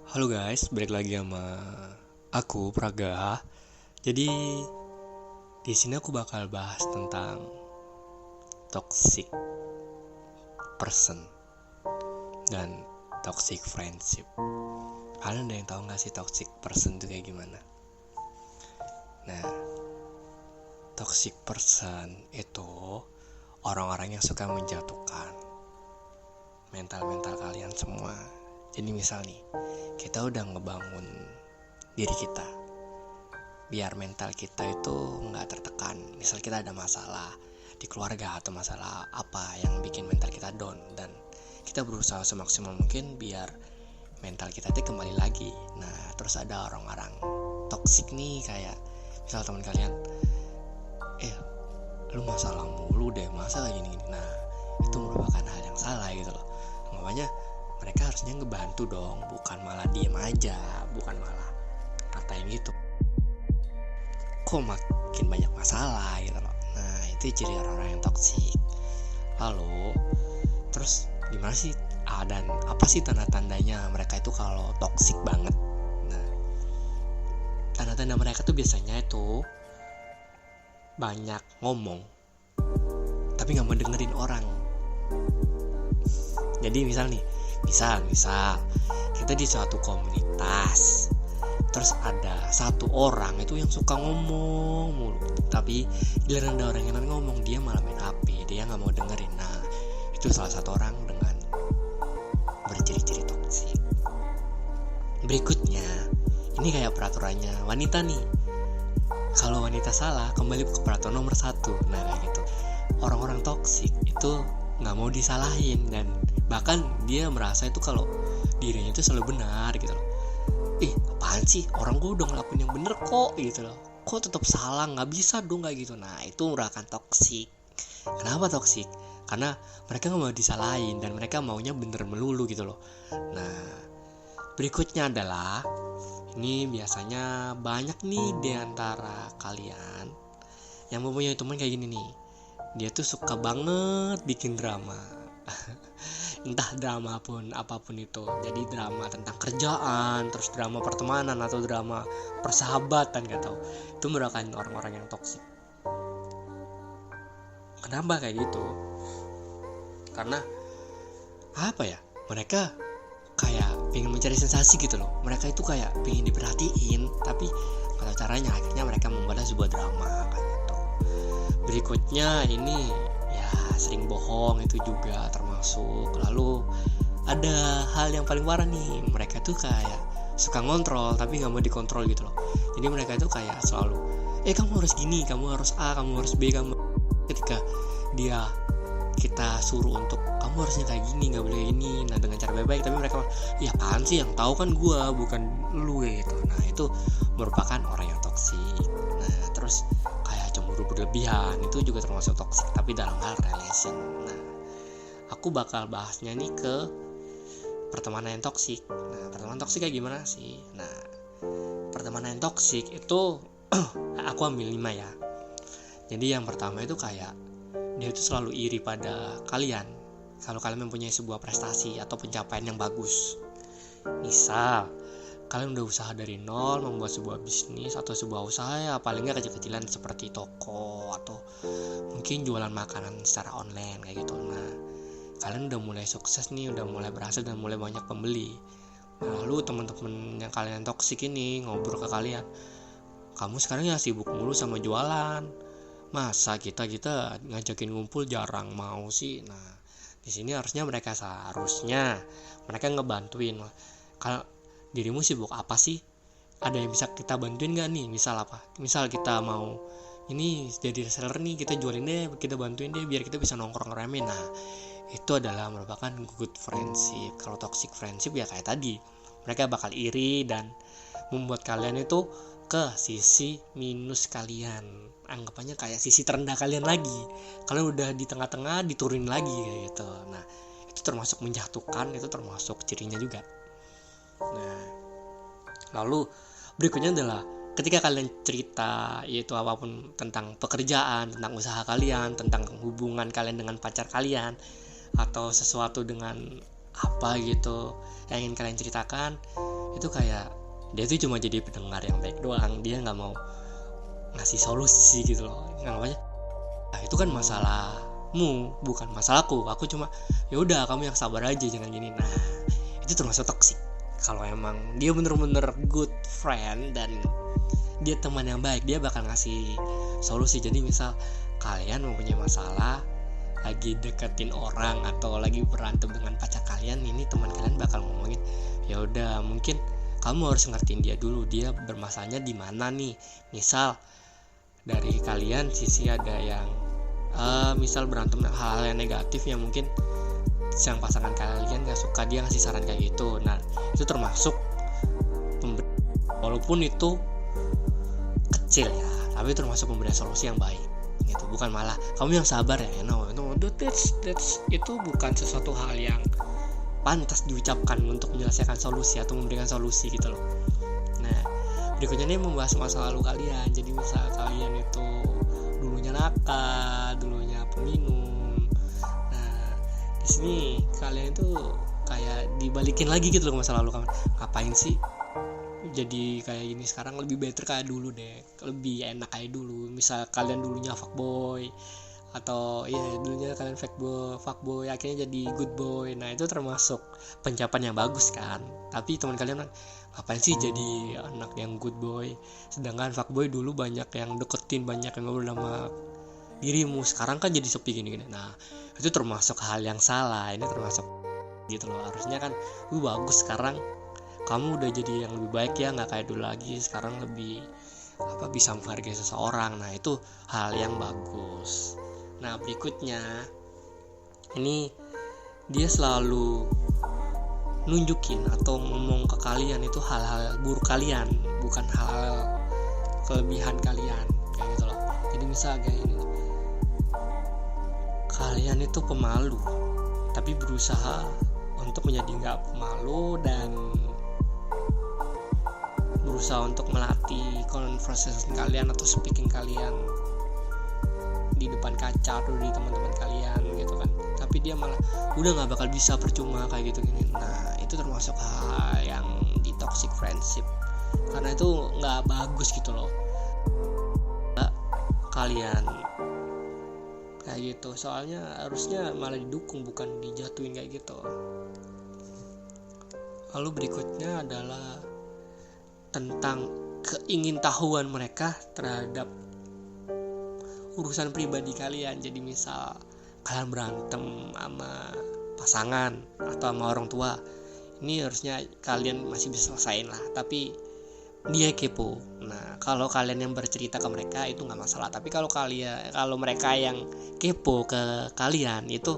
Halo guys, balik lagi sama aku Praga. Jadi di sini aku bakal bahas tentang toxic person dan toxic friendship. Kalian ada yang tahu nggak sih toxic person itu kayak gimana? Nah, toxic person itu orang-orang yang suka menjatuhkan mental kalian semua. Jadi misal nih, kita udah ngebangun diri kita biar mental kita itu nggak tertekan. Misal kita ada masalah di keluarga atau masalah apa yang bikin mental kita down, dan kita berusaha semaksimal mungkin biar mental kita itu kembali lagi. Nah, terus ada orang-orang toksik nih, kayak misal teman kalian, lu masalah mulu deh, masa kayak gini-gini. Nah, itu merupakan hal yang salah gitu loh. Makanya mereka harusnya ngebantu dong, bukan malah diem aja, bukan malah ngatain gitu. Kok makin banyak masalah gitu loh. Nah, itu ciri orang-orang yang toksik. Lalu terus gimana sih, dan apa sih tanda-tandanya mereka itu kalau toksik banget? Nah, tanda-tanda mereka tuh biasanya itu banyak ngomong tapi gak mau dengerin orang. Jadi misal kita di suatu komunitas, terus ada satu orang itu yang suka ngomong mulu, tapi giliran ada orang yang ngomong dia malah main HP, dia nggak mau dengerin. Nah, itu salah satu orang dengan berciri-ciri toksik. Berikutnya, ini kayak peraturannya wanita nih. Kalau wanita salah, kembali ke peraturan nomor 1. Nah, kayak gitu. Orang-orang toksik itu nggak mau disalahin, dan bahkan dia merasa itu kalau dirinya itu selalu benar gitu loh. Apaan sih, orang gue udah ngelakuin yang bener kok gitu loh, kok tetap salah, nggak bisa dong kayak gitu. Nah, itu merupakan toksik. Kenapa toksik? Karena mereka nggak mau disalahin dan mereka maunya bener melulu gitu loh. Nah, berikutnya adalah, ini biasanya banyak nih di antara kalian yang mempunyai teman kayak gini nih. Dia tuh suka banget bikin drama. Entah drama pun apapun itu. Jadi drama tentang kerjaan, terus drama pertemanan, atau drama persahabatan, gak tahu. Itu merupakan orang-orang yang toksik. Kenapa kayak gitu? Karena apa ya? Mereka kayak pengen mencari sensasi gitu loh. Mereka itu kayak pengen diperhatiin, tapi gak tahu caranya. Akhirnya mereka membuat sebuah drama kayak gitu. Berikutnya ini ya, sering bohong, itu juga termasuk. Lalu ada hal yang paling parah nih, mereka tuh kayak suka ngontrol tapi nggak mau dikontrol gitu loh. Jadi mereka tuh kayak selalu kamu harus gini, kamu harus A, kamu harus B, ketika kita suruh untuk kamu harusnya kayak gini, nggak boleh ini, nah dengan cara baik-baik, tapi mereka apaan sih, yang tahu kan gua bukan lu gitu. Nah, itu merupakan orang yang toksik. Nah, terus kayak cemburu berlebihan, itu juga termasuk toksik, tapi dalam hal relation. Nah, aku bakal bahasnya nih ke pertemanan yang toksik. Nah, pertemanan toksik kayak gimana sih? Nah, pertemanan yang toksik itu aku ambil 5 ya. Jadi yang pertama itu kayak dia itu selalu iri pada kalian kalau kalian mempunyai sebuah prestasi atau pencapaian yang bagus. Misal kalian udah usaha dari nol, membuat sebuah bisnis atau sebuah usaha ya paling nggak kecil-kecilan seperti toko atau mungkin jualan makanan secara online kayak gitu. Nah, kalian udah mulai sukses nih, udah mulai berhasil dan mulai banyak pembeli. Lalu teman-teman yang kalian toksik ini ngobrol ke kalian, kamu sekarang ya sibuk mulu sama jualan, masa kita ngajakin ngumpul jarang mau sih. Nah, di sini seharusnya mereka ngebantuin. Kalau dirimu sibuk apa sih? Ada yang bisa kita bantuin gak nih? Misal apa? Misal kita mau ini jadi reseller nih, kita jualin deh, kita bantuin deh biar kita bisa nongkrong rame. Nah, itu adalah merupakan good friendship. Kalau toxic friendship ya kayak tadi, mereka bakal iri dan membuat kalian itu ke sisi minus kalian. Anggapannya kayak sisi terendah kalian lagi. Kalian udah di tengah-tengah, diturunin lagi kayak gitu. Nah, itu termasuk menjatuhkan, itu termasuk cirinya juga. Nah, lalu berikutnya adalah ketika kalian cerita, yaitu apapun tentang pekerjaan, tentang usaha kalian, tentang hubungan kalian dengan pacar kalian, atau sesuatu dengan apa gitu yang ingin kalian ceritakan, itu kayak dia tuh cuma jadi pendengar yang baik doang, dia nggak mau ngasih solusi gitu loh. Namanya itu kan masalahmu, bukan masalahku. Aku cuma ya udah kamu yang sabar aja, jangan gini. Nah itu termasuk toksik. Kalau emang dia bener-bener good friend dan dia teman yang baik, dia bakal ngasih solusi. Jadi misal kalian mempunyai masalah, lagi deketin orang atau lagi berantem dengan pacar kalian, ini teman kalian bakal ngomongin, ya udah mungkin kamu harus ngertiin dia dulu, dia bermasalahnya di mana nih. Misal dari kalian sisi ada yang misal berantem hal yang negatif yang mungkin sang pasangan kalian gak suka, dia ngasih saran kayak gitu. Nah itu termasuk walaupun itu kecil ya, tapi termasuk pemberian solusi yang baik gitu. Bukan malah kamu yang sabar ya, no that's itu bukan sesuatu hal yang pantas diucapkan untuk menyelesaikan solusi atau memberikan solusi gitu loh. Nah berikutnya ini membahas masa lalu kalian. Jadi misal kalian itu dulunya nakal, dulunya peminum, nah di sini kalian itu kayak dibalikin lagi gitu loh ke masa lalu kamu. Ngapain sih jadi kayak gini, sekarang lebih better kayak dulu deh, lebih enak kayak dulu. Misal kalian dulunya fuckboy atau dulunya kalian fuckboy akhirnya jadi good boy. Nah itu termasuk pencapaian yang bagus kan. Tapi teman kalian ngapain sih jadi anak yang good boy, sedangkan fuckboy dulu banyak yang deketin, banyak yang ngobrol sama dirimu, sekarang kan jadi sepi gini-gini. Nah itu termasuk hal yang salah. Ini termasuk gitu loh. Harusnya kan bagus, sekarang kamu udah jadi yang lebih baik ya, nggak kayak dulu lagi, sekarang lebih bisa menghargai seseorang. Nah itu hal yang bagus. Nah berikutnya ini dia selalu nunjukin atau ngomong ke kalian itu hal-hal buruk kalian, bukan hal kelebihan kalian kayak gitu loh. Jadi misal kayak ini, kalian itu pemalu tapi berusaha untuk menjadi nggak pemalu dan berusaha untuk melatih conversation kalian atau speaking kalian di depan kaca atau di teman-teman kalian gitu kan. Tapi dia malah udah nggak bakal bisa, percuma kayak gitu gini. Nah itu termasuk hal yang di toxic friendship, karena itu nggak bagus gitu loh. Kalian kayak gitu, soalnya harusnya malah didukung bukan dijatuhin kayak gitu. Lalu berikutnya adalah tentang keingintahuan mereka terhadap urusan pribadi kalian. Jadi misal kalian berantem sama pasangan atau sama orang tua, ini harusnya kalian masih bisa selesain lah, tapi dia kepo. Nah kalau kalian yang bercerita ke mereka itu nggak masalah, tapi kalau mereka yang kepo ke kalian itu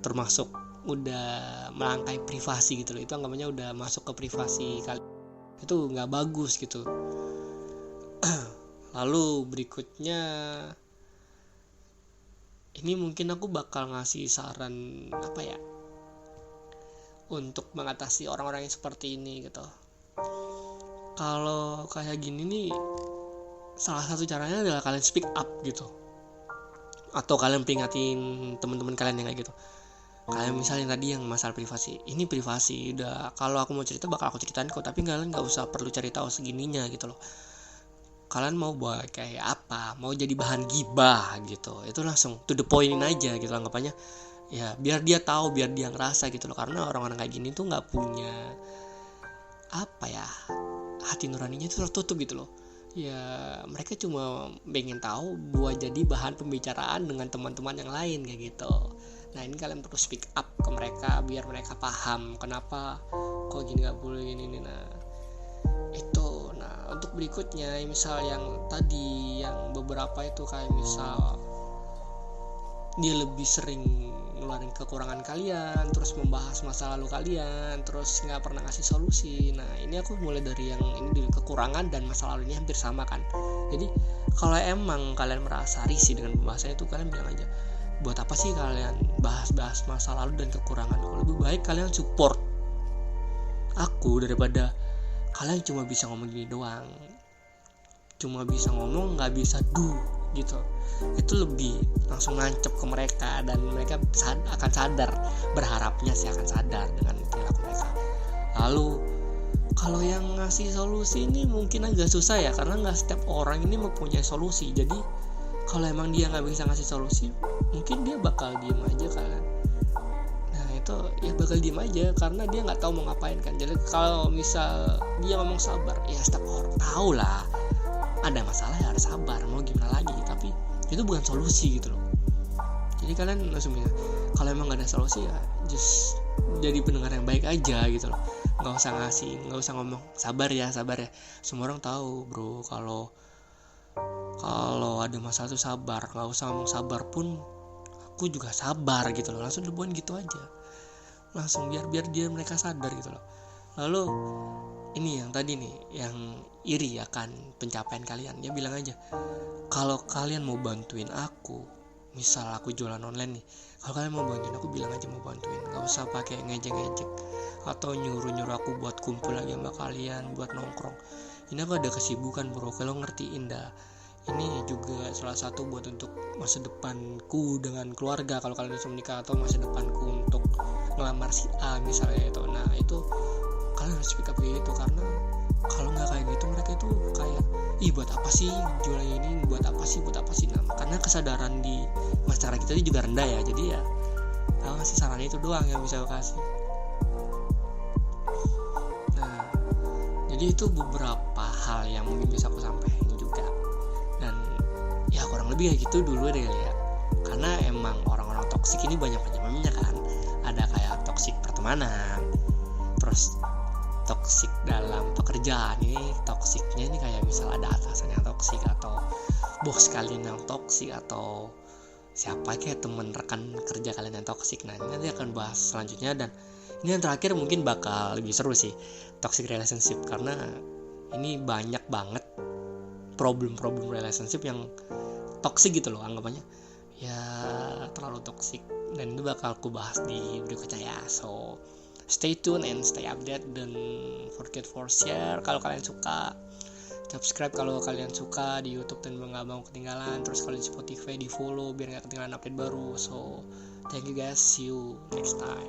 termasuk udah melangkai privasi gitu loh. Itu anggapannya udah masuk ke privasi kalian, itu nggak bagus gitu. Lalu berikutnya ini mungkin aku bakal ngasih saran untuk mengatasi orang-orang yang seperti ini gitu. Kalau kayak gini nih, salah satu caranya adalah kalian speak up gitu, atau kalian peringatin teman-teman kalian yang kayak gitu. Kalian misalnya tadi yang masalah privasi, ini privasi, udah kalau aku mau cerita bakal aku ceritain kok, tapi kalian nggak usah perlu cari tahu segininya gitu loh. Kalian mau buat kayak apa, mau jadi bahan gibah gitu, itu langsung to the point aja gitu anggapannya. Ya biar dia tahu, biar dia ngerasa gitu loh. Karena orang-orang kayak gini tuh nggak punya hati nuraninya tuh tertutup gitu loh. Ya mereka cuma pengen tahu buat jadi bahan pembicaraan dengan teman-teman yang lain kayak gitu. Nah ini kalian perlu speak up ke mereka biar mereka paham kenapa kok gini nggak boleh gini. Nah itu. Nah untuk berikutnya misal yang tadi yang beberapa itu kayak misal dia lebih sering ngeluarin kekurangan kalian, terus membahas masa lalu kalian, terus nggak pernah ngasih solusi. Nah ini aku mulai dari yang ini, dari kekurangan dan masa lalu ini hampir sama kan. Jadi kalau emang kalian merasa risih dengan pembahasannya itu, kalian bilang aja, buat apa sih kalian bahas-bahas masa lalu dan kekurangan? Kalau lebih baik kalian support aku daripada kalian cuma bisa ngomong gini doang, cuma bisa ngomong nggak bisa do gitu. Itu lebih langsung nancep ke mereka dan mereka akan sadar, berharapnya sih akan sadar dengan perilaku mereka. Lalu Kalau yang ngasih solusi ini mungkin agak susah ya, karena nggak setiap orang ini mempunyai solusi. Jadi kalau emang dia nggak bisa ngasih solusi, mungkin dia bakal diem aja kan. Nah itu ya bakal diem aja karena dia nggak tahu mau ngapain kan. Jadi kalau misal dia ngomong sabar, ya setiap orang tahu lah ada masalah ya harus sabar, mau gimana lagi. Tapi itu bukan solusi gitu loh. Jadi kalian langsung bilang kalau emang gak ada solusi ya just jadi pendengar yang baik aja gitu loh. Nggak usah ngomong sabar ya. Semua orang tahu bro, kalau ada masalah tuh sabar. Nggak usah ngomong sabar pun aku juga sabar gitu loh. Langsung dibuat gitu aja, langsung biar mereka sadar gitu loh. Lalu ini yang tadi nih, yang iri akan pencapaian kalian, dia bilang aja kalau kalian mau bantuin aku, misal aku jualan online nih, kalau kalian mau bantuin aku bilang aja mau bantuin, nggak usah pakai ngejek atau nyuruh aku buat kumpul lagi sama kalian buat nongkrong. Ini aku ada kesibukan bro, kalau ngertiin dah. Ini juga salah satu buat untuk masa depanku dengan keluarga kalau kalian sudah menikah, atau masa depanku untuk ngelamar si A misalnya itu. Nah itu kalian harus speak up kayak gitu, karena kalau nggak kayak gitu mereka itu kayak buat apa sih jualan ini, buat apa sih. Nah karena kesadaran di masyarakat kita itu juga rendah ya, jadi ya ngasih saran itu doang yang bisa aku kasih. Nah jadi itu beberapa hal yang mungkin bisa aku sampaikan juga, dan ya kurang lebih kayak gitu dulu deh ya. Karena emang orang-orang toksik ini banyak macamnya kan, ada kayak toksik pertemanan, terus toksik dalam pekerjaan. Ini toksiknya ini kayak misal ada atasan yang toksik, atau bos kalian yang toksik, atau siapa kayak temen rekan kerja kalian yang toksik. Nah ini nanti akan bahas selanjutnya, dan ini yang terakhir mungkin bakal lebih seru sih, toxic relationship, karena ini banyak banget problem relationship yang toksik gitu loh, anggapannya ya terlalu toksik, dan itu bakal aku bahas di berikutnya ya. So stay tune and stay update. Don't forget for share kalau kalian suka, subscribe kalau kalian suka di YouTube dan nggak mau ketinggalan. Terus kalau di Spotify di follow biar nggak ketinggalan update baru. So thank you guys, see you next time.